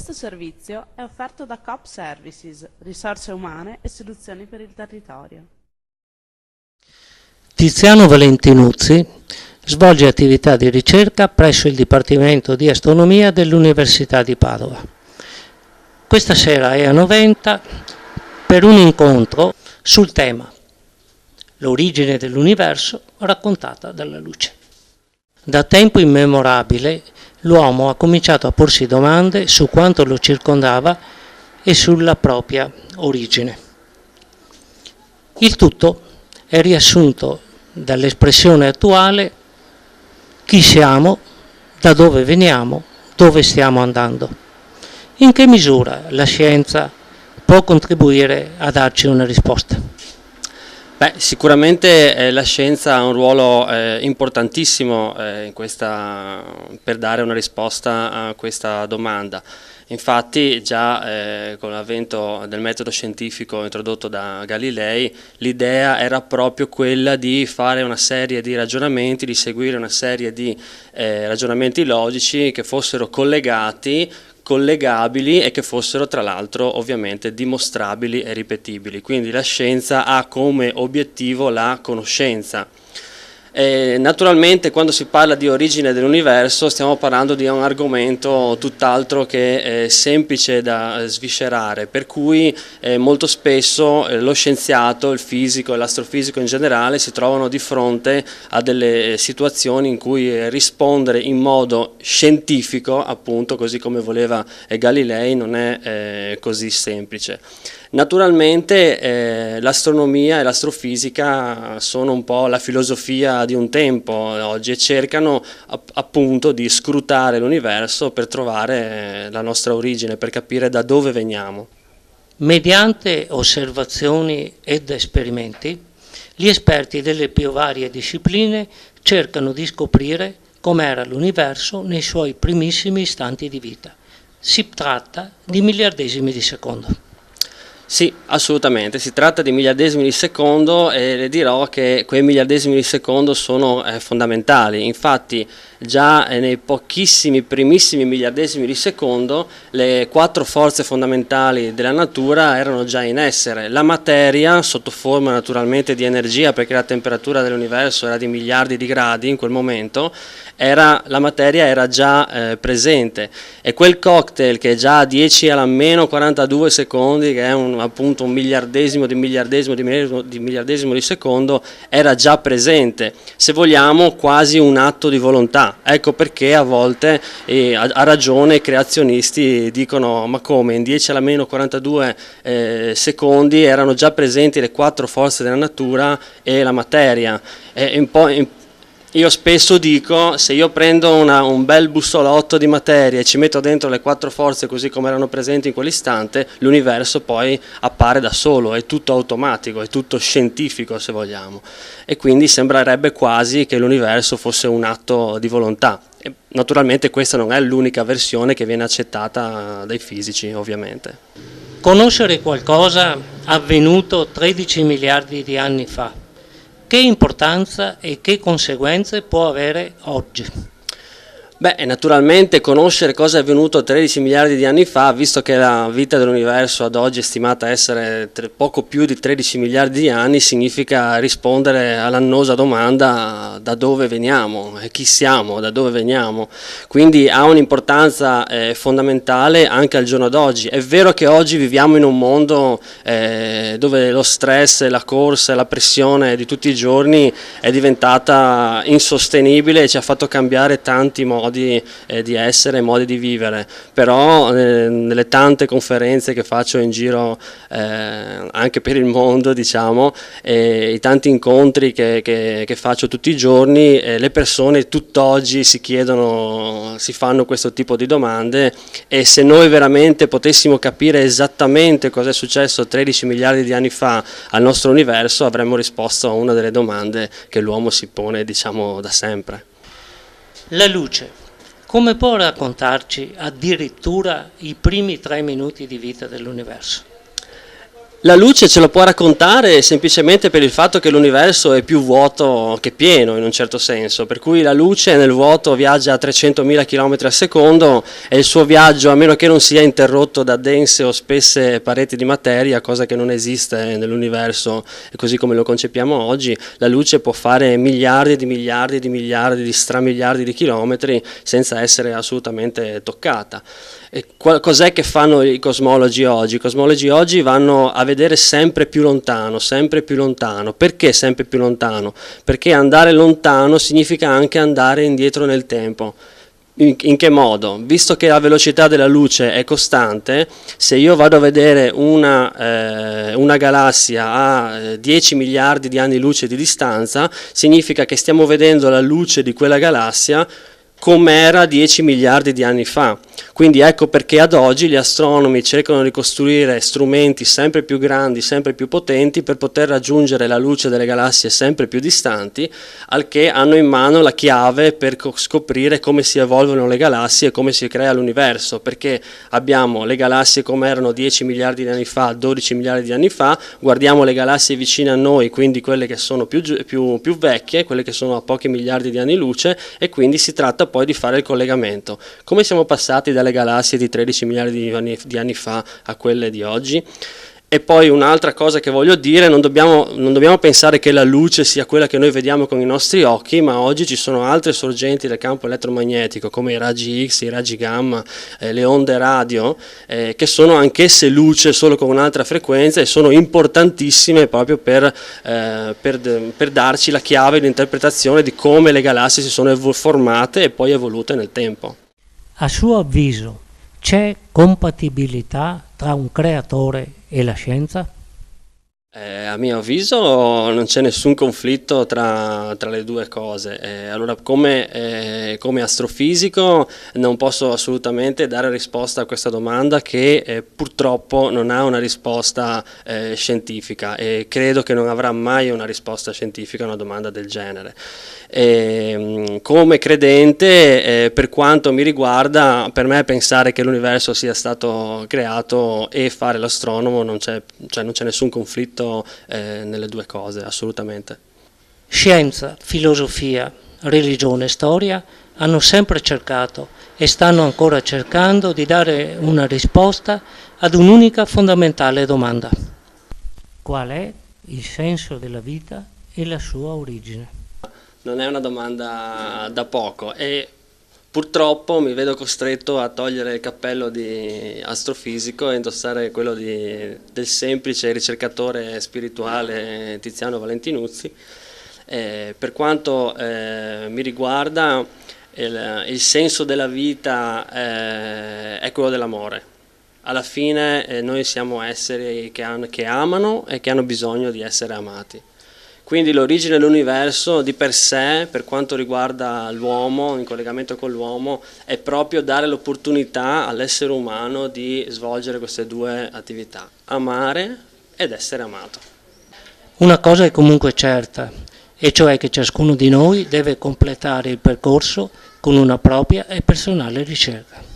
Questo servizio è offerto da Coop Services, risorse umane e soluzioni per il territorio. Tiziano Valentinuzzi svolge attività di ricerca presso il Dipartimento di Astronomia dell'Università di Padova. Questa sera è a Noventa per un incontro sul tema l'origine dell'universo raccontata dalla luce. Da tempo immemorabile l'uomo ha cominciato a porsi domande su quanto lo circondava e sulla propria origine. Il tutto è riassunto dall'espressione attuale chi siamo, da dove veniamo, dove stiamo andando. In che misura la scienza può contribuire a darci una risposta? Beh, sicuramente la scienza ha un ruolo importantissimo per dare una risposta a questa domanda. Infatti già con l'avvento del metodo scientifico introdotto da Galilei, l'idea era proprio quella di fare una serie di ragionamenti, di seguire una serie di ragionamenti logici che fossero collegabili e che fossero tra l'altro ovviamente dimostrabili e ripetibili. Quindi la scienza ha come obiettivo la conoscenza. Naturalmente quando si parla di origine dell'universo stiamo parlando di un argomento tutt'altro che semplice da sviscerare, per cui molto spesso lo scienziato, il fisico e l'astrofisico in generale si trovano di fronte a delle situazioni in cui rispondere in modo scientifico, appunto così come voleva Galilei, non è così semplice. Naturalmente l'astronomia e l'astrofisica sono un po' la filosofia di un tempo oggi e cercano appunto di scrutare l'universo per trovare la nostra origine, per capire da dove veniamo. Mediante osservazioni ed esperimenti, gli esperti delle più varie discipline cercano di scoprire com'era l'universo nei suoi primissimi istanti di vita. Si tratta di miliardesimi di secondo. Sì, assolutamente, si tratta di miliardesimi di secondo e le dirò che quei miliardesimi di secondo sono fondamentali. Infatti già nei pochissimi, primissimi miliardesimi di secondo le 4 forze fondamentali della natura erano già in essere. La materia, sotto forma naturalmente di energia, perché la temperatura dell'universo era di miliardi di gradi in quel momento, la materia era già presente, e quel cocktail che già a 10 alla meno 42 secondi, che è appunto un miliardesimo di miliardesimo di miliardesimo di secondo, era già presente, se vogliamo quasi un atto di volontà. Ecco perché a volte a ragione i creazionisti dicono: ma come, in 10 alla meno 42 secondi erano già presenti le 4 forze della natura e la materia. Io spesso dico, se io prendo un bel bussolotto di materia e ci metto dentro le 4 forze così come erano presenti in quell'istante, l'universo poi appare da solo, è tutto automatico, è tutto scientifico se vogliamo, e quindi sembrerebbe quasi che l'universo fosse un atto di volontà. E naturalmente questa non è l'unica versione che viene accettata dai fisici, ovviamente. Conoscere qualcosa avvenuto 13 miliardi di anni fa, che importanza e che conseguenze può avere oggi? Beh, naturalmente conoscere cosa è avvenuto 13 miliardi di anni fa, visto che la vita dell'universo ad oggi è stimata essere poco più di 13 miliardi di anni, significa rispondere all'annosa domanda: da dove veniamo, chi siamo, da dove veniamo. Quindi ha un'importanza fondamentale anche al giorno d'oggi. È vero che oggi viviamo in un mondo dove lo stress, la corsa, la pressione di tutti i giorni è diventata insostenibile e ci ha fatto cambiare tanti modi di essere, modi di vivere, però nelle tante conferenze che faccio in giro anche per il mondo, diciamo, i tanti incontri che faccio tutti i giorni, le persone tutt'oggi si fanno questo tipo di domande, e se noi veramente potessimo capire esattamente cosa è successo 13 miliardi di anni fa al nostro universo, avremmo risposto a una delle domande che l'uomo si pone, diciamo, da sempre. La luce, come può raccontarci addirittura i primi 3 minuti di vita dell'universo? La luce ce lo può raccontare semplicemente per il fatto che l'universo è più vuoto che pieno in un certo senso, per cui la luce nel vuoto viaggia a 300.000 km al secondo e il suo viaggio, a meno che non sia interrotto da dense o spesse pareti di materia, cosa che non esiste nell'universo così come lo concepiamo oggi, la luce può fare miliardi di miliardi di miliardi di stramiliardi di chilometri senza essere assolutamente toccata. Cos'è che fanno i cosmologi oggi? I cosmologi oggi vanno a vedere sempre più lontano, sempre più lontano. Perché sempre più lontano? Perché andare lontano significa anche andare indietro nel tempo. In che modo? Visto che la velocità della luce è costante, se io vado a vedere una galassia a 10 miliardi di anni luce di distanza, significa che stiamo vedendo la luce di quella galassia com'era 10 miliardi di anni fa. Quindi ecco perché ad oggi gli astronomi cercano di costruire strumenti sempre più grandi, sempre più potenti per poter raggiungere la luce delle galassie sempre più distanti, al che hanno in mano la chiave per scoprire come si evolvono le galassie e come si crea l'universo, perché abbiamo le galassie come erano 10 miliardi di anni fa, 12 miliardi di anni fa, guardiamo le galassie vicine a noi, quindi quelle che sono più vecchie, quelle che sono a pochi miliardi di anni luce, e quindi si tratta poi di fare il collegamento. Come siamo passati dalle galassie di 13 miliardi di anni fa a quelle di oggi? E poi un'altra cosa che voglio dire, non dobbiamo pensare che la luce sia quella che noi vediamo con i nostri occhi, ma oggi ci sono altre sorgenti del campo elettromagnetico come i raggi X, i raggi gamma, le onde radio, che sono anch'esse luce solo con un'altra frequenza e sono importantissime proprio per darci la chiave di interpretazione di come le galassie si sono formate e poi evolute nel tempo. A suo avviso c'è compatibilità tra un creatore e la scienza? A mio avviso non c'è nessun conflitto tra le due cose. Allora, come astrofisico non posso assolutamente dare risposta a questa domanda che purtroppo non ha una risposta scientifica, e credo che non avrà mai una risposta scientifica a una domanda del genere. Come credente, per quanto mi riguarda, per me pensare che l'universo sia stato creato e fare l'astronomo non c'è nessun conflitto nelle due cose, assolutamente. Scienza, filosofia, religione e storia hanno sempre cercato e stanno ancora cercando di dare una risposta ad un'unica fondamentale domanda: qual è il senso della vita e la sua origine? Non è una domanda da poco e purtroppo mi vedo costretto a togliere il cappello di astrofisico e indossare quello del semplice ricercatore spirituale Tiziano Valentinuzzi. Per quanto mi riguarda, il senso della vita è quello dell'amore. Alla fine noi siamo esseri che amano e che hanno bisogno di essere amati. Quindi l'origine dell'universo di per sé, per quanto riguarda l'uomo, in collegamento con l'uomo, è proprio dare l'opportunità all'essere umano di svolgere queste due attività: amare ed essere amato. Una cosa è comunque certa, e cioè che ciascuno di noi deve completare il percorso con una propria e personale ricerca.